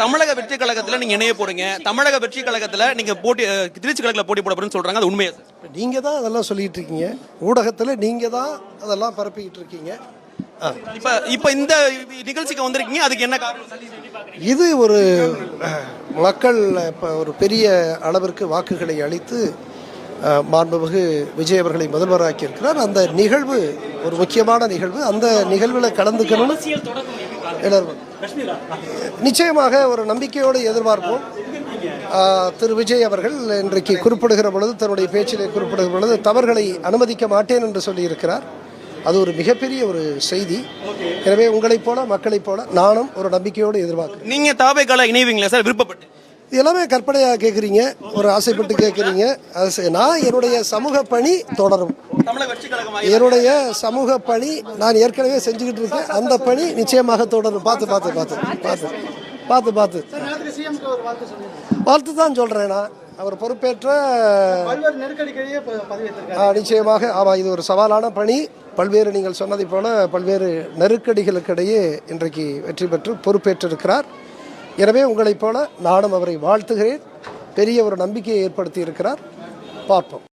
தமிழக வெற்றி கழகத்துல நீங்க இணைய போறீங்க. தமிழக வெற்றி கழகத்துல நீங்க போட்டி திருச்சி கழகத்துல போட்டி போட போறேன்னு சொல்றாங்க. அது உண்மையா சார்? நீங்க தான் அதெல்லாம் சொல்லிட்டு இருக்கீங்க. ஊடகத்துல நீங்க தான் அதெல்லாம் பரப்பிக்கிட்டு இருக்கீங்க. இப்ப இந்த நிகழ்ச்சிக்கு வந்திருக்கீங்க, அதுக்கு என்ன காரணம்? இது ஒரு மக்கள் இப்போ ஒரு பெரிய அளவிற்கு வாக்குகளை அளித்து மாண்புமிகு விஜய் அவர்களை முதல்வராக்கி இருக்கிறார். அந்த நிகழ்வு ஒரு முக்கியமான நிகழ்வு. அந்த நிகழ்வில் கலந்துக்கணும்னு நிச்சயமாக ஒரு நம்பிக்கையோடு எதிர்பார்ப்போம். திரு விஜய் அவர்கள் இன்றைக்கு குறிப்பிடுகிற பொழுது, தன்னுடைய பேச்சிலே குறிப்பிடுகிற பொழுது, தவறுகளை அனுமதிக்க மாட்டேன் என்று சொல்லியிருக்கிறார். அது ஒரு மிகப்பெரிய ஒரு செய்தி. எனவே உங்களைப் போல மக்களைப் போல நானும் ஒரு நம்பிக்கையோடு எதிர்பார்க்கிறேன். நீங்க தாவேக்கால இணைவீங்களா சார் விருப்பப்பட்டு? இது எல்லாமே கற்பனையாக கேட்குறீங்க, ஒரு ஆசைப்பட்டு கேட்குறீங்க. நான் என்னுடைய சமூக பணி தொடரும். என்னுடைய சமூக பணி நான் ஏற்கனவே செஞ்சுக்கிட்டு இருக்கேன். அந்த பணி நிச்சயமாக தொடரும். பார்த்து வாழ்த்து தான் சொல்கிறேன். நான் அவர் பொறுப்பேற்ற நிச்சயமாக ஆமாம், இது ஒரு சவாலான பணி. பல்வேறு நீங்கள் சொன்னதை போல பல்வேறு நெருக்கடிகளுக்கிடையே இன்றைக்கு வெற்றி பெற்று பொறுப்பேற்றிருக்கிறார். எனவே உங்களைப் போல நானும் அவரை வாழ்த்துகிறேன். பெரிய ஒரு நம்பிக்கையை ஏற்படுத்தி இருக்கிறார். பார்ப்போம்.